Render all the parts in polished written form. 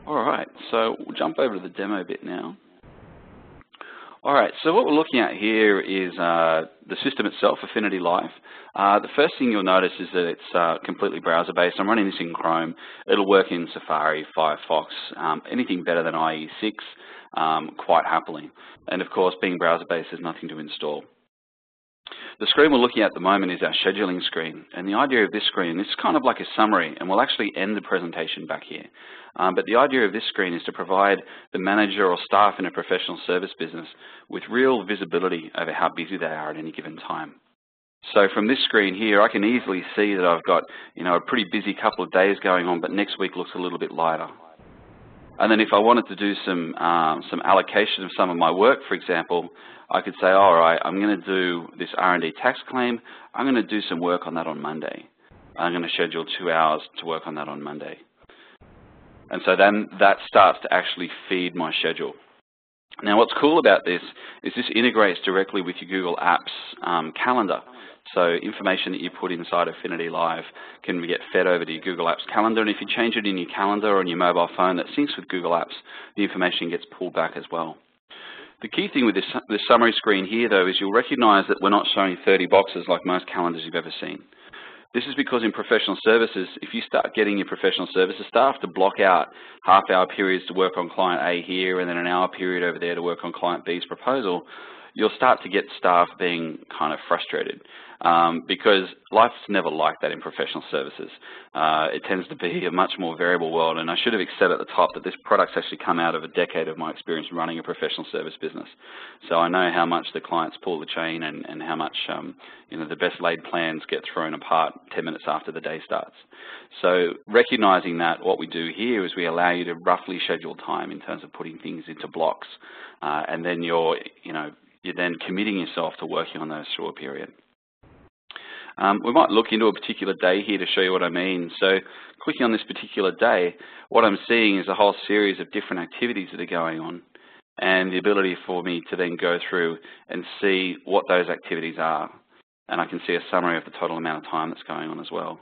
All right, so we'll jump over to the demo bit now. All right, so what we're looking at here is the system itself, AffinityLive. The first thing you'll notice is that it's completely browser-based. I'm running this in Chrome. It'll work in Safari, Firefox, anything better than IE6, quite happily. And of course, being browser-based, there's nothing to install. The screen we're looking at the moment is our scheduling screen, and the idea of this screen, this is kind of like a summary, and we'll actually end the presentation back here. But the idea of this screen is to provide the manager or staff in a professional service business with real visibility over how busy they are at any given time. So from this screen here, I can easily see that I've got, a pretty busy couple of days going on, but next week looks a little bit lighter. And then if I wanted to do some allocation of some of my work, for example, I could say, all right, I'm going to do this R&D tax claim. I'm going to do some work on that on Monday. I'm going to schedule 2 hours to work on that on Monday. And so then that starts to actually feed my schedule. Now what's cool about this is this integrates directly with your Google Apps calendar. So information that you put inside AffinityLive can get fed over to your Google Apps calendar, and if you change it in your calendar or on your mobile phone that syncs with Google Apps, the information gets pulled back as well. The key thing with this summary screen here, though, is you'll recognize that we're not showing 30 boxes like most calendars you've ever seen. This is because in professional services, if you start getting your professional services staff to block out half-hour periods to work on client A here and then an hour period over there to work on client B's proposal, you'll start to get staff being kind of frustrated because life's never like that in professional services. It tends to be a much more variable world, and I should have said at the top that this product's actually come out of a decade of my experience running a professional service business. So I know how much the clients pull the chain and how much the best laid plans get thrown apart 10 minutes after the day starts. So recognizing that, what we do here is we allow you to roughly schedule time in terms of putting things into blocks, and then you're then committing yourself to working on those through a period. We might look into a particular day here to show you what I mean. So clicking on this particular day, what I'm seeing is a whole series of different activities that are going on, and the ability for me to then go through and see what those activities are. And I can see a summary of the total amount of time that's going on as well.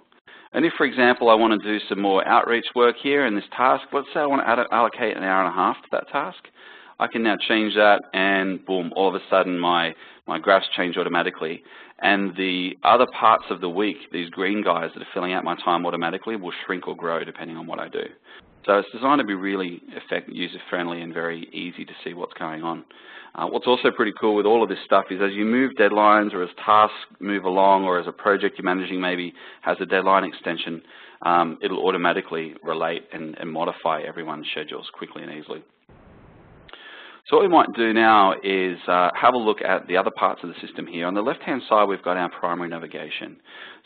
And if, for example, I want to do some more outreach work here in this task, let's say I want to allocate an hour and a half to that task, I can now change that, and boom, all of a sudden my graphs change automatically. And the other parts of the week, these green guys that are filling out my time automatically, will shrink or grow depending on what I do. So it's designed to be really user-friendly and very easy to see what's going on. What's also pretty cool with all of this stuff is as you move deadlines or as tasks move along or as a project you're managing maybe has a deadline extension, it'll automatically relate and modify everyone's schedules quickly and easily. So what we might do now is have a look at the other parts of the system here. On the left-hand side, we've got our primary navigation.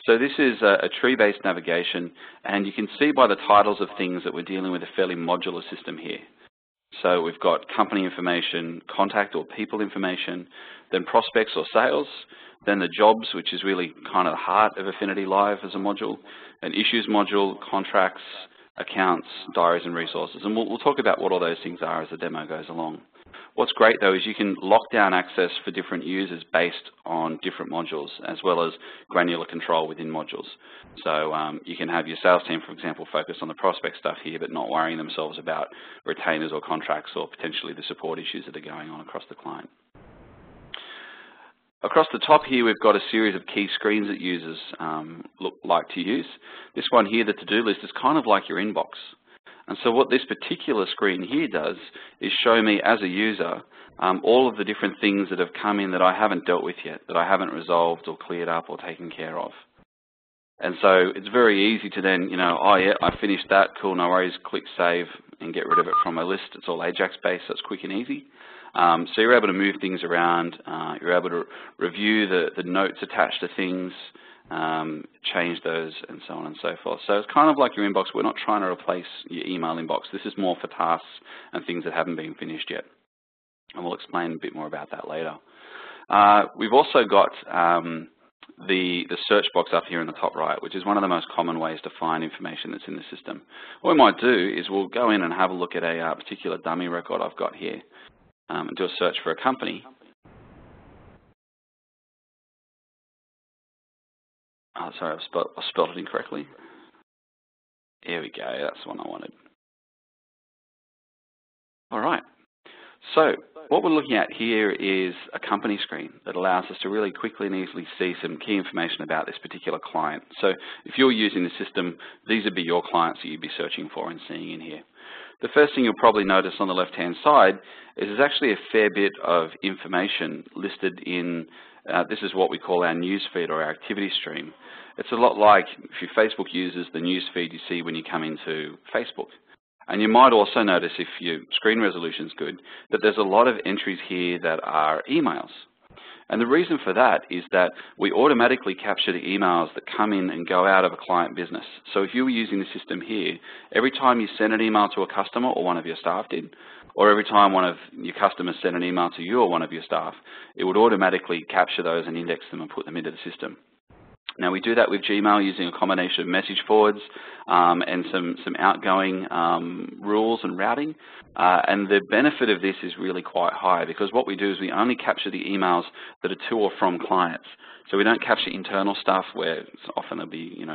So this is a tree-based navigation, and you can see by the titles of things that we're dealing with a fairly modular system here. So we've got company information, contact or people information, then prospects or sales, then the jobs, which is really kind of the heart of AffinityLive as a module, an issues module, contracts, accounts, diaries and resources. And we'll talk about what all those things are as the demo goes along. What's great though is you can lock down access for different users based on different modules, as well as granular control within modules. So you can have your sales team, for example, focus on the prospect stuff here, but not worrying themselves about retainers or contracts or potentially the support issues that are going on across the client. Across the top here, we've got a series of key screens that users like to use. This one here, the to-do list, is kind of like your inbox. And so what this particular screen here does is show me as a user all of the different things that have come in that I haven't dealt with yet, that I haven't resolved or cleared up or taken care of. And so it's very easy to then, oh yeah, I finished that, cool, no worries, click save and get rid of it from my list. It's all Ajax-based, so it's quick and easy. So you're able to move things around, you're able to review the notes attached to things, change those, and so on and so forth. So it's kind of like your inbox. We're not trying to replace your email inbox. This is more for tasks and things that haven't been finished yet. And we'll explain a bit more about that later. We've also got the search box up here in the top right, which is one of the most common ways to find information that's in the system. What we might do is we'll go in and have a look at a particular dummy record I've got here and do a search for a company. Oh, sorry, I spelled it incorrectly. Here we go, that's the one I wanted. So what we're looking at here is a company screen that allows us to really quickly and easily see some key information about this particular client. So if you're using the system, these would be your clients that you'd be searching for and seeing in here. The first thing you'll probably notice on the left-hand side is there's actually a fair bit of information listed in, this is what we call our news feed or our activity stream. It's a lot like if your Facebook users, the news feed you see when you come into Facebook. And you might also notice, if your screen resolution is good, that there's a lot of entries here that are emails. And the reason for that is that we automatically capture the emails that come in and go out of a client business. So if you were using the system here, every time you send an email to a customer or one of your staff did, or every time one of your customers sent an email to you or one of your staff, it would automatically capture those and index them and put them into the system. Now, we do that with Gmail using a combination of message forwards and some outgoing rules and routing. And the benefit of this is really quite high, because what we do is we only capture the emails that are to or from clients. So we don't capture internal stuff where often there'll be,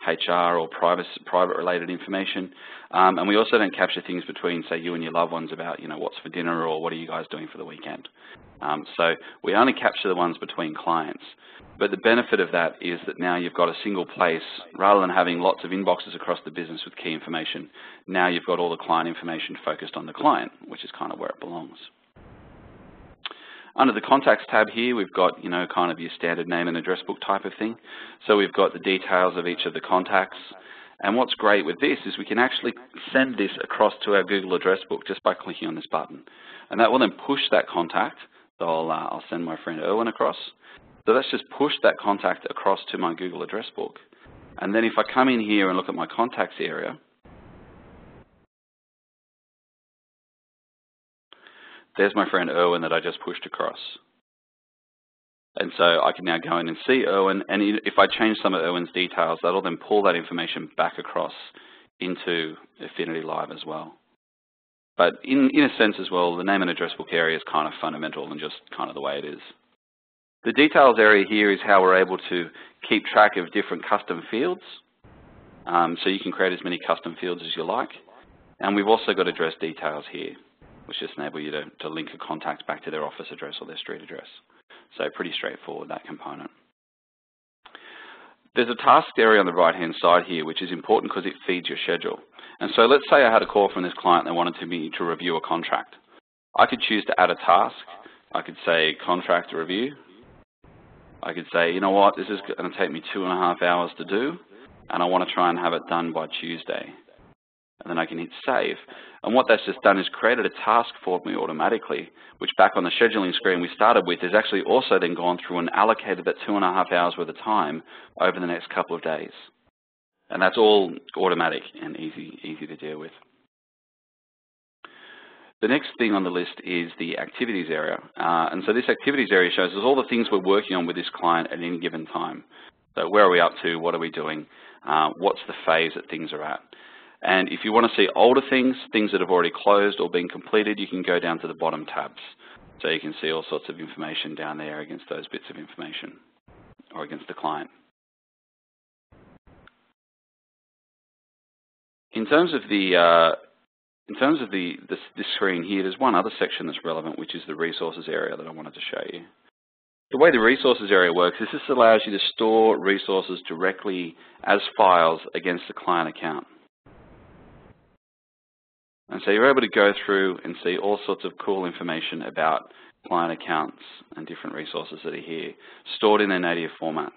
HR or private related information. And we also don't capture things between, say, you and your loved ones about, what's for dinner or what are you guys doing for the weekend. So we only capture the ones between clients. But the benefit of that is that now you've got a single place, rather than having lots of inboxes across the business with key information. Now you've got all the client information focused on the client, which is kind of where it belongs. Under the Contacts tab here, we've got, kind of your standard name and address book type of thing. So we've got the details of each of the contacts. And what's great with this is we can actually send this across to our Google address book just by clicking on this button. And that will then push that contact. So I'll send my friend Erwin across. So let's just push that contact across to my Google address book. And then if I come in here and look at my contacts area, there's my friend Erwin that I just pushed across. And so I can now go in and see Erwin, and if I change some of Erwin's details, that'll then pull that information back across into AffinityLive as well. But in a sense as well, the name and address book area is kind of fundamental and just kind of the way it is. The details area here is how we're able to keep track of different custom fields. So you can create as many custom fields as you like. And we've also got address details here, which just enable you to link a contact back to their office address or their street address. So pretty straightforward, that component. There's a task area on the right-hand side here, which is important because it feeds your schedule. And so let's say I had a call from this client and they wanted me to review a contract. I could choose to add a task. I could say contract review. I could say, you know what, this is going to take me 2.5 hours to do, and I want to try and have it done by Tuesday. And then I can hit save. And what that's just done is created a task for me automatically, which back on the scheduling screen we started with is actually also then gone through and allocated that 2.5 hours worth of time over the next couple of days. And that's all automatic and easy to deal with. The next thing on the list is the activities area. And so this activities area shows us all the things we're working on with this client at any given time. So where are we up to? What are we doing? What's the phase that things are at? And if you want to see older things that have already closed or been completed, you can go down to the bottom tabs. So you can see all sorts of information down there against those bits of information or against the client. In terms of this screen here, there's one other section that's relevant, which is the resources area that I wanted to show you. The way the resources area works is this allows you to store resources directly as files against the client account. And so you're able to go through and see all sorts of cool information about client accounts and different resources that are here, stored in their native formats.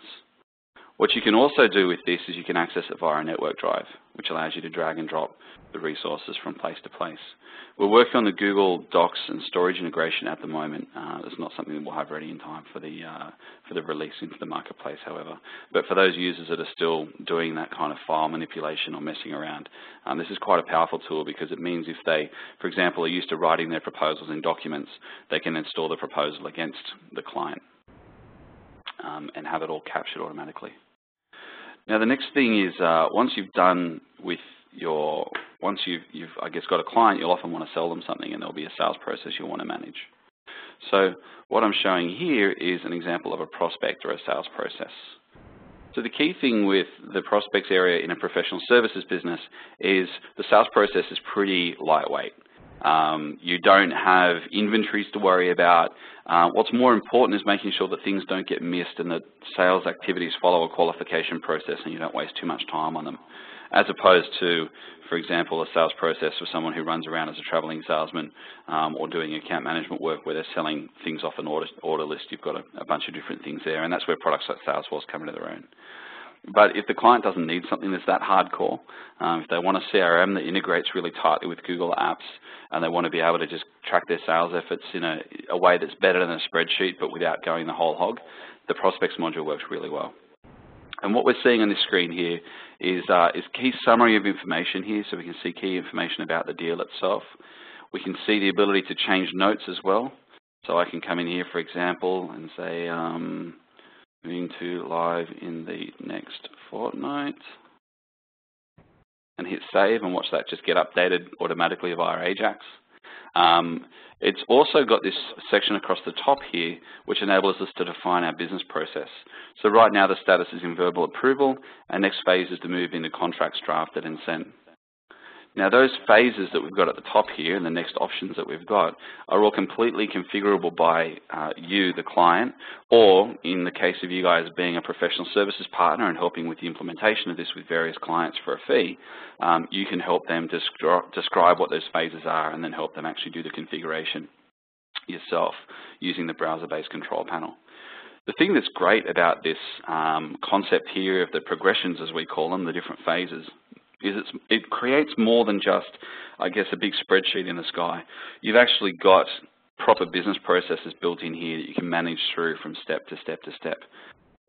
What you can also do with this is you can access it via a network drive, which allows you to drag and drop the resources from place to place. We're working on the Google Docs and storage integration at the moment. It's not something that we'll have ready in time for the release into the marketplace, however. But for those users that are still doing that kind of file manipulation or messing around, this is quite a powerful tool, because it means if they, for example, are used to writing their proposals in documents, they can then store the proposal against the client and have it all captured automatically. Now the next thing is once you've done with once you've I guess got a client, you'll often want to sell them something, and there'll be a sales process you'll want to manage. So what I'm showing here is an example of a prospect or a sales process. So the key thing with the prospects area in a professional services business is the sales process is pretty lightweight. You don't have inventories to worry about. What's more important is making sure that things don't get missed and that sales activities follow a qualification process and you don't waste too much time on them, as opposed to, for example, a sales process for someone who runs around as a traveling salesman or doing account management work where they're selling things off an order list. You've got a bunch of different things there, and that's where products like Salesforce come into their own. But if the client doesn't need something that's that hardcore, if they want a CRM that integrates really tightly with Google Apps and they want to be able to just track their sales efforts in a way that's better than a spreadsheet but without going the whole hog, the prospects module works really well. And what we're seeing on this screen here is key summary of information here, so we can see key information about the deal itself. We can see the ability to change notes as well. So I can come in here, for example, and say, moving to live in the next fortnight, and hit save and watch that just get updated automatically via Ajax. It's also got this section across the top here which enables us to define our business process. So right now the status is in verbal approval, and next phase is to move into contracts drafted and sent. Now those phases that we've got at the top here and the next options that we've got are all completely configurable by you, the client, or in the case of you guys being a professional services partner and helping with the implementation of this with various clients for a fee, you can help them describe what those phases are and then help them actually do the configuration yourself using the browser-based control panel. The thing that's great about this concept here of the progressions, as we call them, the different phases, is it creates more than just, I guess, a big spreadsheet in the sky. You've actually got proper business processes built in here that you can manage through from step to step to step.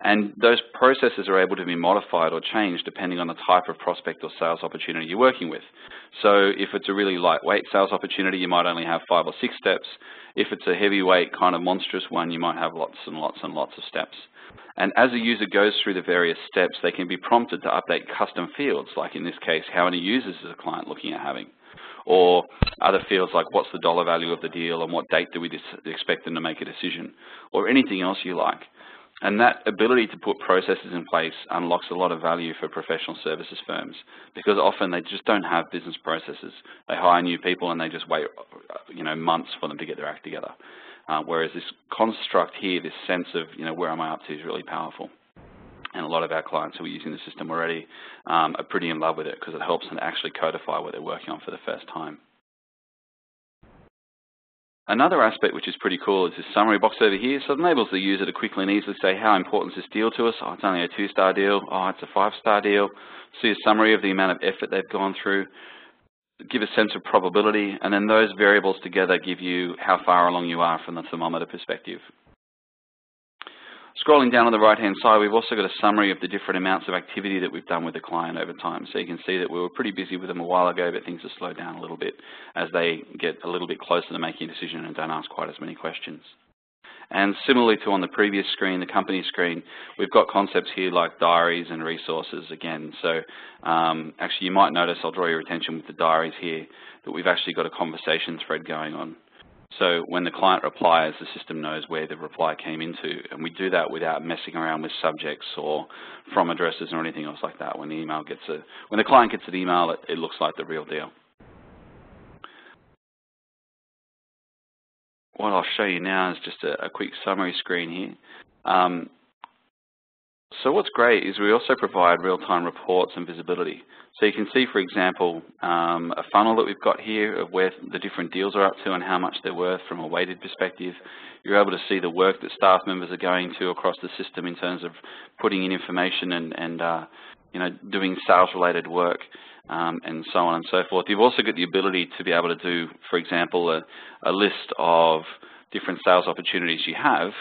And those processes are able to be modified or changed depending on the type of prospect or sales opportunity you're working with. So if it's a really lightweight sales opportunity, you might only have 5 or 6 steps. If it's a heavyweight kind of monstrous one, you might have lots and lots and lots of steps. And as a user goes through the various steps, they can be prompted to update custom fields, like in this case, how many users is a client looking at having? Or other fields like what's the dollar value of the deal and what date do we expect them to make a decision? Or anything else you like. And that ability to put processes in place unlocks a lot of value for professional services firms, because often they just don't have business processes. They hire new people and they just wait, months for them to get their act together. Whereas this construct here, this sense of, where am I up to, is really powerful. And a lot of our clients who are using the system already are pretty in love with it because it helps them actually codify what they're working on for the first time. Another aspect which is pretty cool is this summary box over here. So it enables the user to quickly and easily say, how important is this deal to us? Oh, it's only a 2-star deal. Oh, it's a 5-star deal. See a summary of the amount of effort they've gone through. Give a sense of probability, and then those variables together give you how far along you are from the thermometer perspective. Scrolling down on the right-hand side, we've also got a summary of the different amounts of activity that we've done with the client over time. So you can see that we were pretty busy with them a while ago, but things have slowed down a little bit as they get a little bit closer to making a decision and don't ask quite as many questions. And similarly to on the previous screen, the company screen, we've got concepts here like diaries and resources again. So actually you might notice, I'll draw your attention with the diaries here, that we've actually got a conversation thread going on. So when the client replies, the system knows where the reply came into, and we do that without messing around with subjects or from addresses or anything else like that. When the client gets an email, it looks like the real deal. What I'll show you now is just a quick summary screen here. So what's great is we also provide real-time reports and visibility. So you can see, for example, a funnel that we've got here of where the different deals are up to and how much they're worth from a weighted perspective. You're able to see the work that staff members are going to across the system in terms of putting in information and doing sales-related work and so on and so forth. You've also got the ability to be able to do, for example, a list of different sales opportunities you have,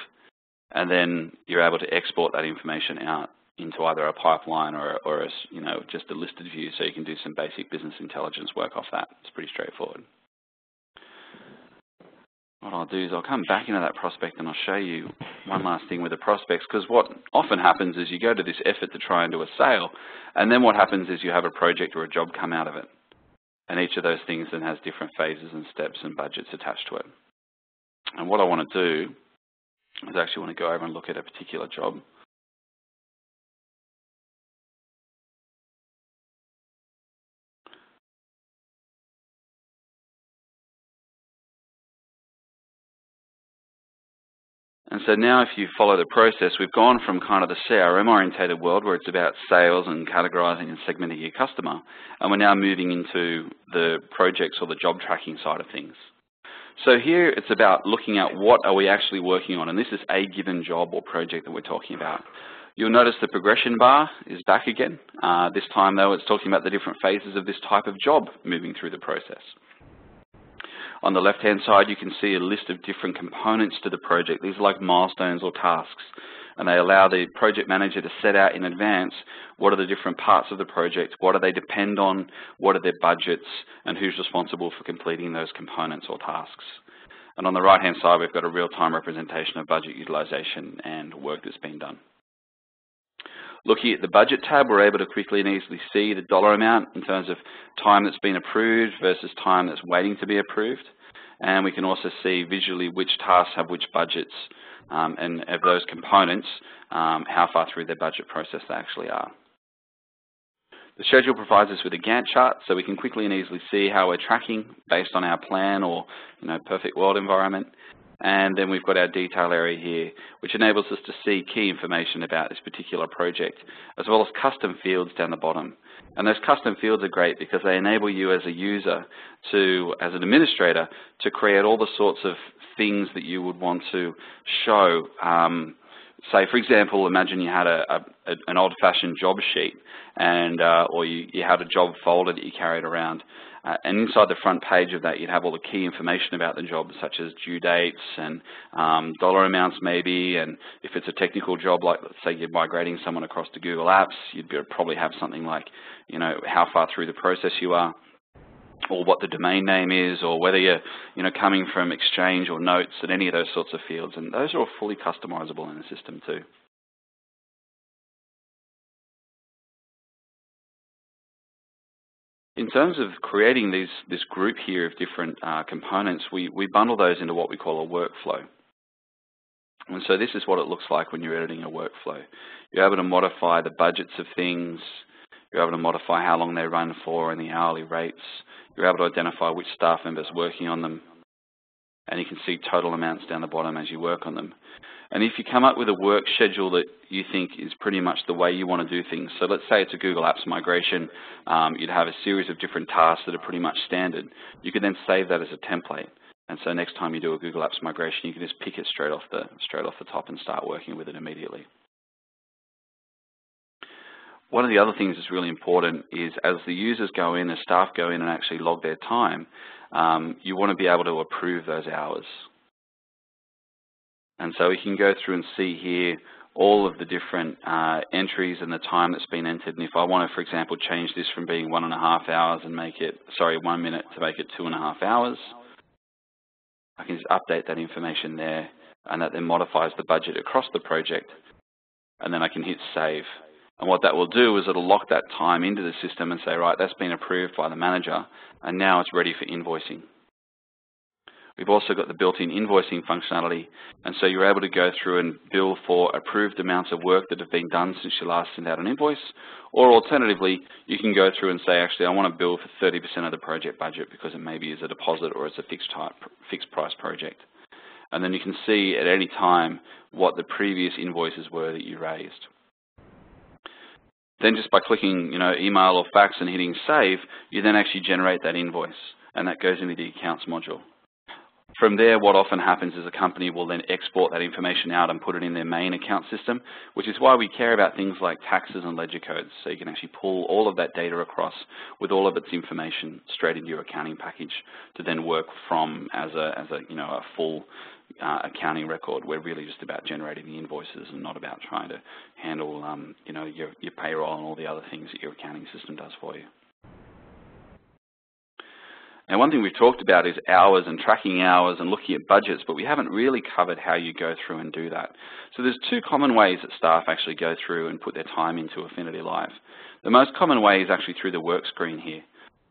and then you're able to export that information out into either a pipeline or just a listed view, so you can do some basic business intelligence work off that. It's pretty straightforward. What I'll do is I'll come back into that prospect and I'll show you one last thing with the prospects, because what often happens is you go to this effort to try and do a sale, and then what happens is you have a project or a job come out of it. And each of those things then has different phases and steps and budgets attached to it. And what I want to do is I actually want to go over and look at a particular job. And so now if you follow the process, we've gone from kind of the CRM-orientated world where it's about sales and categorizing and segmenting your customer, and we're now moving into the projects or the job tracking side of things. So here it's about looking at what are we actually working on, and this is a given job or project that we're talking about. You'll notice the progression bar is back again. This time though it's talking about the different phases of this type of job moving through the process. On the left-hand side, you can see a list of different components to the project. These are like milestones or tasks, and they allow the project manager to set out in advance what are the different parts of the project, what do they depend on, what are their budgets, and who's responsible for completing those components or tasks. And on the right-hand side, we've got a real-time representation of budget utilization and work that's been done. Looking at the budget tab, we're able to quickly and easily see the dollar amount in terms of time that's been approved versus time that's waiting to be approved. And we can also see visually which tasks have which budgets and of those components, how far through their budget process they actually are. The schedule provides us with a Gantt chart, so we can quickly and easily see how we're tracking based on our plan or perfect world environment. And then we've got our detail area here, which enables us to see key information about this particular project, as well as custom fields down the bottom. And those custom fields are great because they enable you as a user to, as an administrator, to create all the sorts of things that you would want to show. Say, for example, imagine you had an old-fashioned job sheet, and or you had a job folder that you carried around. And inside the front page of that, you'd have all the key information about the job, such as due dates and dollar amounts maybe. And if it's a technical job, like let's say you're migrating someone across to Google Apps, you'd probably have something like, how far through the process you are, or what the domain name is, or whether you're coming from Exchange or Notes and any of those sorts of fields. And those are all fully customizable in the system too. In terms of creating this group here of different components, we bundle those into what we call a workflow. And so this is what it looks like when you're editing a workflow. You're able to modify the budgets of things. You're able to modify how long they run for and the hourly rates. You're able to identify which staff members are working on them. And you can see total amounts down the bottom as you work on them. And if you come up with a work schedule that you think is pretty much the way you want to do things, so let's say it's a Google Apps migration, you'd have a series of different tasks that are pretty much standard. You could then save that as a template. And so next time you do a Google Apps migration, you can just pick it straight off the top and start working with it immediately. One of the other things that's really important is as the users go in, as staff go in and actually log their time, you want to be able to approve those hours. And so we can go through and see here all of the different entries and the time that's been entered. And if I want to, for example, change this from being 1.5 hours and make it, 1 minute to make it 2.5 hours, I can just update that information there, and that then modifies the budget across the project. And then I can hit save. And what that will do is it'll lock that time into the system and say, right, that's been approved by the manager, and now it's ready for invoicing. We've also got the built-in invoicing functionality, and so you're able to go through and bill for approved amounts of work that have been done since you last sent out an invoice, or alternatively, you can go through and say, actually, I want to bill for 30% of the project budget because it maybe is a deposit or it's a fixed price project. And then you can see at any time what the previous invoices were that you raised. Then just by clicking, email or fax and hitting save, you then actually generate that invoice, and that goes into the accounts module. From there, what often happens is a company will then export that information out and put it in their main account system, which is why we care about things like taxes and ledger codes. So you can actually pull all of that data across with all of its information straight into your accounting package to then work from as a full accounting record. We're really just about generating the invoices and not about trying to handle your payroll and all the other things that your accounting system does for you. Now, one thing we've talked about is hours and tracking hours and looking at budgets, but we haven't really covered how you go through and do that. So there's two common ways that staff actually go through and put their time into AffinityLive. The most common way is actually through the work screen here.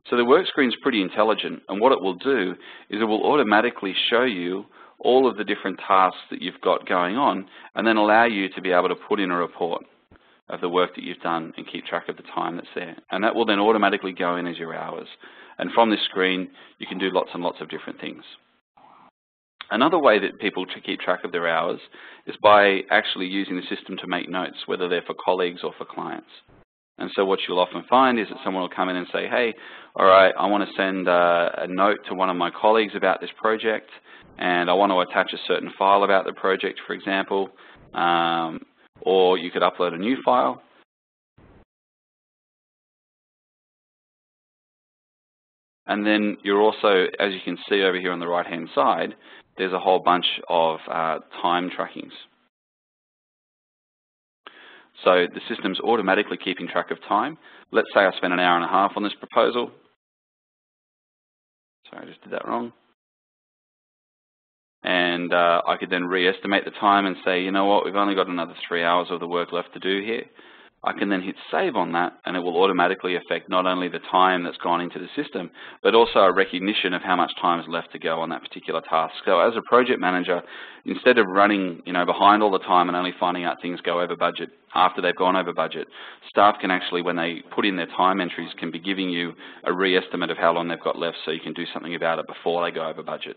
So the work screen is pretty intelligent, and what it will do is it will automatically show you all of the different tasks that you've got going on, and then allow you to be able to put in a report of the work that you've done and keep track of the time that's there. And that will then automatically go in as your hours. And from this screen, you can do lots and lots of different things. Another way that people keep track of their hours is by actually using the system to make notes, whether they're for colleagues or for clients. And so what you'll often find is that someone will come in and say, hey, all right, I want to send a note to one of my colleagues about this project, and I want to attach a certain file about the project, for example, or you could upload a new file. And then you're also, as you can see over here on the right-hand side, there's a whole bunch of time trackings. So the system's automatically keeping track of time. Let's say I spent an hour and a half on this proposal. Sorry, I just did that wrong. And I could then re-estimate the time and say, you know what, we've only got another 3 hours of the work left to do here. I can then hit save on that, and it will automatically affect not only the time that's gone into the system, but also a recognition of how much time is left to go on that particular task. So as a project manager, instead of running behind all the time and only finding out things go over budget after they've gone over budget, staff can actually, when they put in their time entries, can be giving you a re-estimate of how long they've got left so you can do something about it before they go over budget.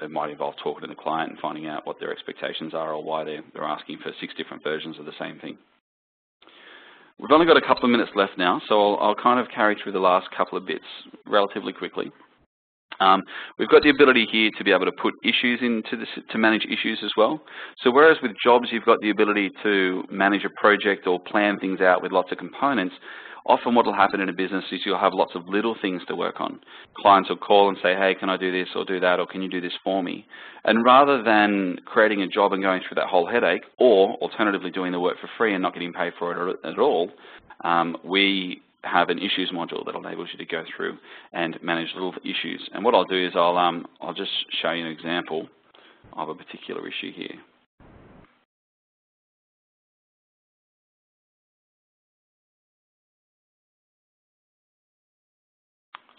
It might involve talking to the client and finding out what their expectations are or why they're asking for 6 different versions of the same thing. We've only got a couple of minutes left now, so I'll kind of carry through the last couple of bits relatively quickly. We've got the ability here to be able to put issues into this, to manage issues as well. So whereas with jobs you've got the ability to manage a project or plan things out with lots of components, often what will happen in a business is you'll have lots of little things to work on. Clients will call and say, hey, can I do this or do that, or can you do this for me? And rather than creating a job and going through that whole headache, or alternatively doing the work for free and not getting paid for it at all, we have an issues module that enables you to go through and manage little issues. And what I'll do is I'll just show you an example of a particular issue here.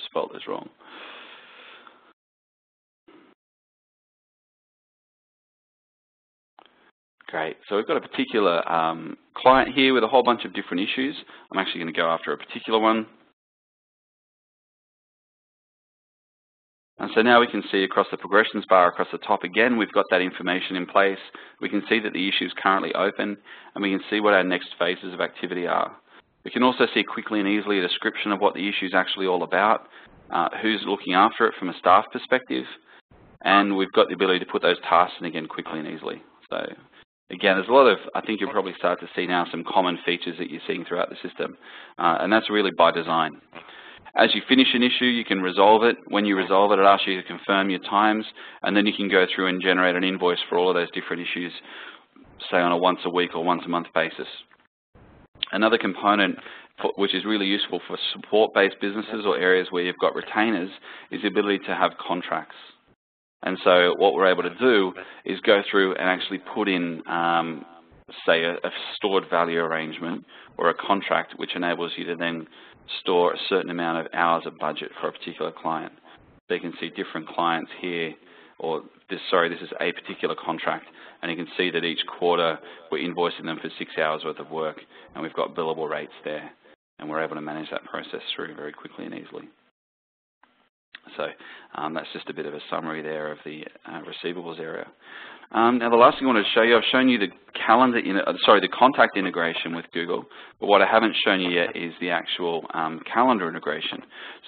Spelled this wrong. Great. So we've got a particular client here with a whole bunch of different issues. I'm actually going to go after a particular one. And so now we can see across the progressions bar across the top again, we've got that information in place. We can see that the issue is currently open, and we can see what our next phases of activity are. We can also see quickly and easily a description of what the issue is actually all about, who's looking after it from a staff perspective, and we've got the ability to put those tasks in again quickly and easily. So again, there's a lot of, I think you'll probably start to see now some common features that you're seeing throughout the system, and that's really by design. As you finish an issue, you can resolve it. When you resolve it, it asks you to confirm your times, and then you can go through and generate an invoice for all of those different issues, say on a once a week or once a month basis. Another component which is really useful for support-based businesses or areas where you've got retainers is the ability to have contracts. And so what we're able to do is go through and actually put in, say, a stored value arrangement or a contract which enables you to then store a certain amount of hours of budget for a particular client. So you can see different clients here, or this is a particular contract, and you can see that each quarter we're invoicing them for 6 hours worth of work, and we've got billable rates there, and we're able to manage that process through very quickly and easily. So that's just a bit of a summary there of the receivables area. Now the last thing I wanted to show you, I've shown you the the contact integration with Google, but what I haven't shown you yet is the actual calendar integration.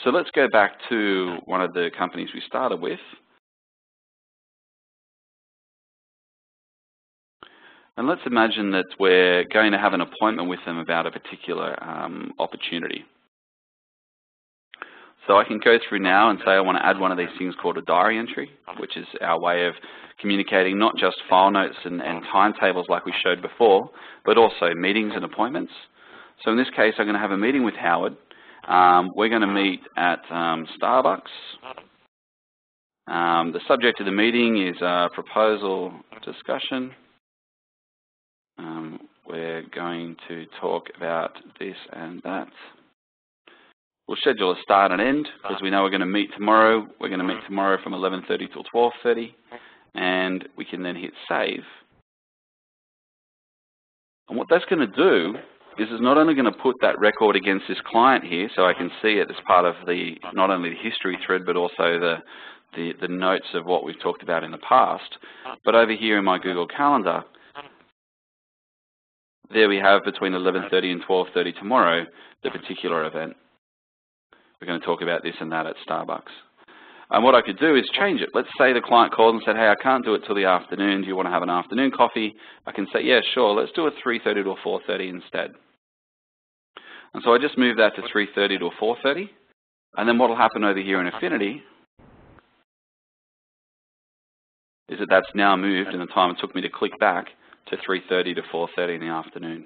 So let's go back to one of the companies we started with. And let's imagine that we're going to have an appointment with them about a particular opportunity. So I can go through now and say I want to add one of these things called a diary entry, which is our way of communicating not just file notes and timetables like we showed before, but also meetings and appointments. So in this case, I'm going to have a meeting with Howard. We're going to meet at Starbucks. The subject of the meeting is proposal discussion. We're going to talk about this and that. We'll schedule a start and end because we know we're going to meet tomorrow. We're going to meet tomorrow from 11:30 till 12:30, and we can then hit save. And what that's going to do is it's not only going to put that record against this client here, so I can see it as part of the not only the history thread, but also the notes of what we've talked about in the past. But over here in my Google Calendar, there we have between 11:30 and 12:30 tomorrow, the particular event. We're going to talk about this and that at Starbucks. And what I could do is change it. Let's say the client called and said, hey, I can't do it till the afternoon. Do you want to have an afternoon coffee? I can say, yeah, sure. Let's do it 3:30 to 4:30 instead. And so I just move that to 3:30 to 4:30. And then what will happen over here in Affinity is that that's now moved in the time it took me to click back to 3:30 to 4:30 in the afternoon.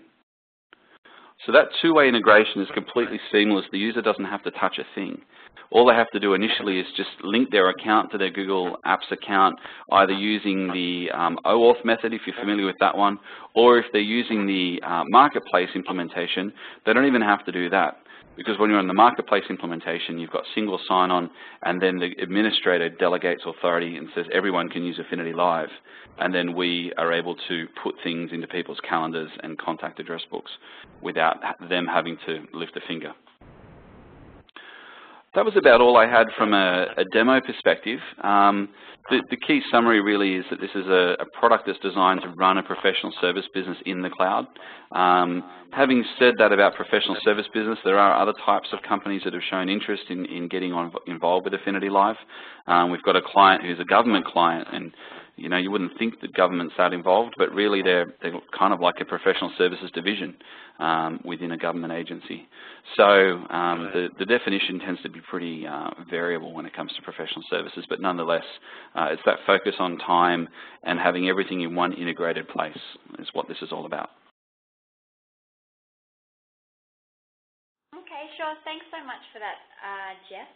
So that two-way integration is completely seamless. The user doesn't have to touch a thing. All they have to do initially is just link their account to their Google Apps account, either using the OAuth method, if you're familiar with that one, or if they're using the Marketplace implementation, they don't even have to do that. Because when you're in the Marketplace implementation, you've got single sign-on, and then the administrator delegates authority and says everyone can use AffinityLive. And then we are able to put things into people's calendars and contact address books without them having to lift a finger. That was about all I had from a demo perspective. The key summary really is that this is a product that's designed to run a professional service business in the cloud. Having said that about professional service business, there are other types of companies that have shown interest in getting involved with AffinityLive. We've got a client who's a government client, and you wouldn't think that government's that involved, but really they're kind of like a professional services division within a government agency. So the definition tends to be pretty variable when it comes to professional services, but nonetheless, it's that focus on time and having everything in one integrated place is what this is all about. Okay, sure. Thanks so much for that, Jeff.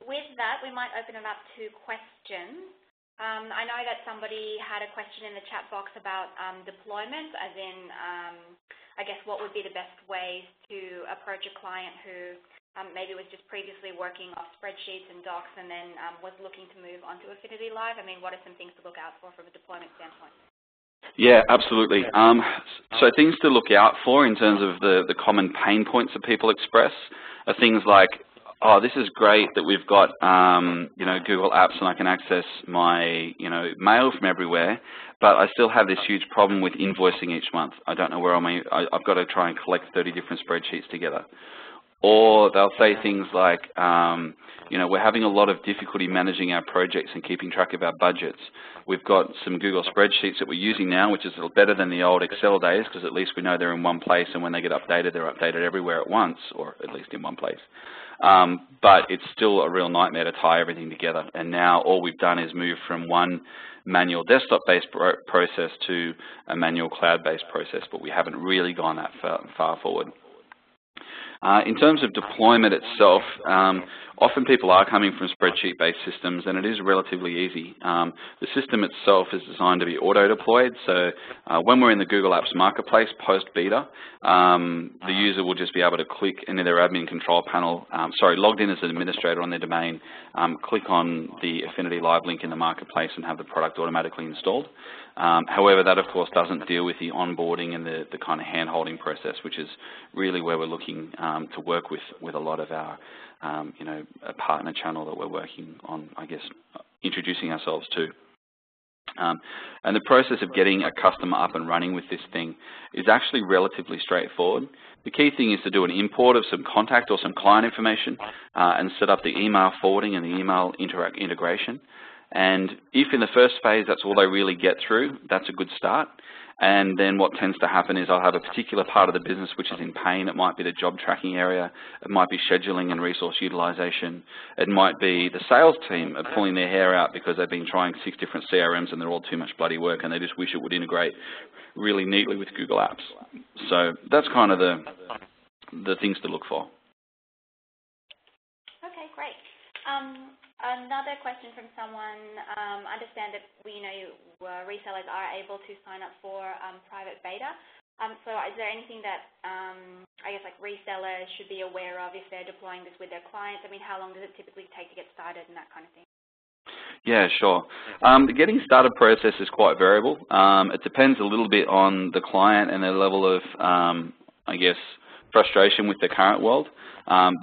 With that, we might open it up to questions. I know that somebody had a question in the chat box about deployment, as in, I guess, what would be the best ways to approach a client who maybe was just previously working off spreadsheets and docs and then was looking to move onto AffinityLive? I mean, what are some things to look out for from a deployment standpoint? Yeah, absolutely. So things to look out for in terms of the common pain points that people express are things like, oh, this is great that we've got, Google Apps and I can access my, mail from everywhere, but I still have this huge problem with invoicing each month. I don't know where I've got to try and collect 30 different spreadsheets together. Or they'll say things like, we're having a lot of difficulty managing our projects and keeping track of our budgets. We've got some Google spreadsheets that we're using now, which is a little better than the old Excel days, because at least we know they're in one place, and when they get updated, they're updated everywhere at once, or at least in one place. But it's still a real nightmare to tie everything together. And now all we've done is move from one manual desktop-based process to a manual cloud-based process, but we haven't really gone that far forward. In terms of deployment itself, often people are coming from spreadsheet-based systems, and it is relatively easy. The system itself is designed to be auto-deployed, so when we're in the Google Apps Marketplace post-beta, the user will just be able to click into their admin control panel, logged in as an administrator on their domain, click on the AffinityLive link in the Marketplace and have the product automatically installed. However, that of course doesn't deal with the onboarding and the kind of hand-holding process, which is really where we're looking to work with a lot of our, a partner channel that we're working on, I guess, introducing ourselves to. And the process of getting a customer up and running with this thing is actually relatively straightforward. The key thing is to do an import of some contact or some client information and set up the email forwarding and the email integration. And if in the first phase that's all they really get through, that's a good start. And then what tends to happen is I'll have a particular part of the business which is in pain. It might be the job tracking area. It might be scheduling and resource utilization. It might be the sales team are pulling their hair out because they've been trying 6 different CRMs and they're all too much bloody work and they just wish it would integrate really neatly with Google Apps. So that's kind of the things to look for. Okay, great. Another question from someone. I understand that resellers are able to sign up for private beta. So is there anything that I guess like resellers should be aware of if they're deploying this with their clients? I mean, how long does it typically take to get started and that kind of thing? Yeah, sure. The getting started process is quite variable. It depends a little bit on the client and their level of, I guess, frustration with the current world.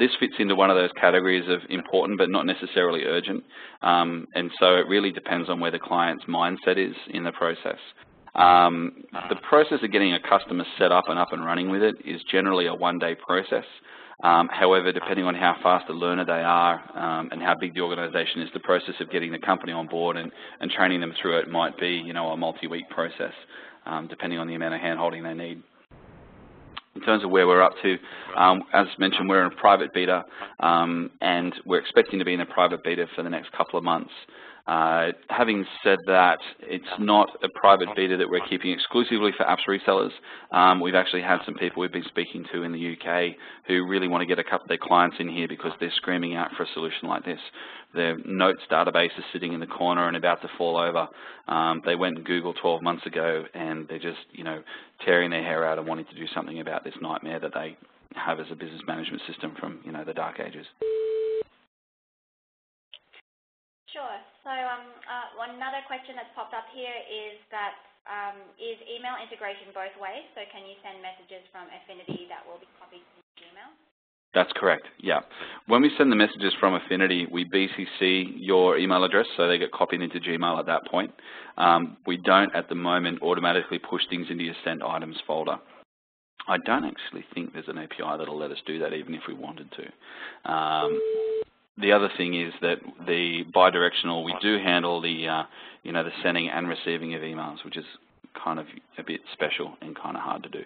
This fits into one of those categories of important but not necessarily urgent. And so it really depends on where the client's mindset is in the process. The process of getting a customer set up and running with it is generally a one-day process. However, depending on how fast a learner they are and how big the organisation is, the process of getting the company on board and training them through it might be, a multi-week process, depending on the amount of hand-holding they need. In terms of where we're up to, as mentioned, we're in a private beta, and we're expecting to be in a private beta for the next couple of months. Having said that, it's not a private beta that we're keeping exclusively for apps resellers. We've actually had some people we've been speaking to in the UK who really want to get a couple of their clients in here because they're screaming out for a solution like this. Their notes database is sitting in the corner and about to fall over. They went to Google 12 months ago and they're just, tearing their hair out and wanting to do something about this nightmare that they have as a business management system from, the dark ages. Sure. So another question that's popped up here is that is email integration both ways? So can you send messages from Affinity that will be copied to Gmail? That's correct, yeah. When we send the messages from Affinity, we BCC your email address so they get copied into Gmail at that point. We don't at the moment automatically push things into your sent items folder. I don't actually think there's an API that'll let us do that even if we wanted to. The other thing is that the bidirectional, we do handle the, the sending and receiving of emails, which is kind of a bit special and kind of hard to do.